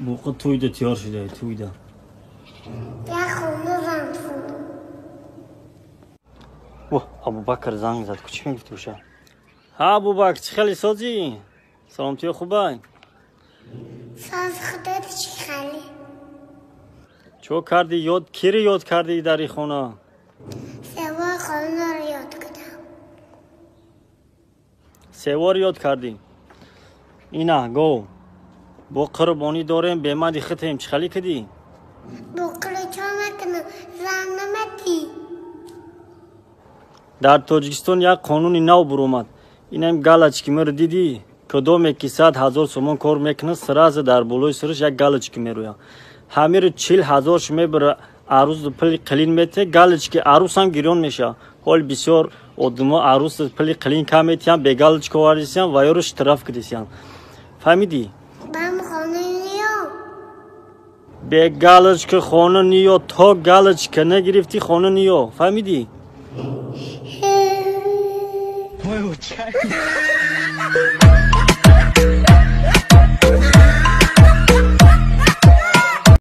موقع تویده تیار شده تویده یه خونه زنفون اوه ابو بکر زنگ زد چی میگفت روشه ها ابو بکر چی خیلی سازی سلامتی خوبه ساز خودت چی خالی چو کردی یاد کی یاد کردی در این خونه سوار خانه رو یاد کردم سوار یاد کردی اینا گو با قربانی داریم به من دیختیم چی خالی کردی بقره چا مکنم زنمتی در تاجیکستان یک قانونی نو برومد اینم галочки мер دیدی کدوم کی 100,000 سومون کار میکنه سراز در بالای سرش یک галочки میرویا همه رو 40,000 شما بر عروس پلی قلین میته галочки عروس هم گیرون میشه حال بسیار آدما عروس پلی قلین کم میتیان به галочки واریسیان و یارو اشتراف کردیسیان فهمیدی بام خانه نیام به галочки خانه نیو تا галочки نگرفتی خانه نیو فهمیدی Ой,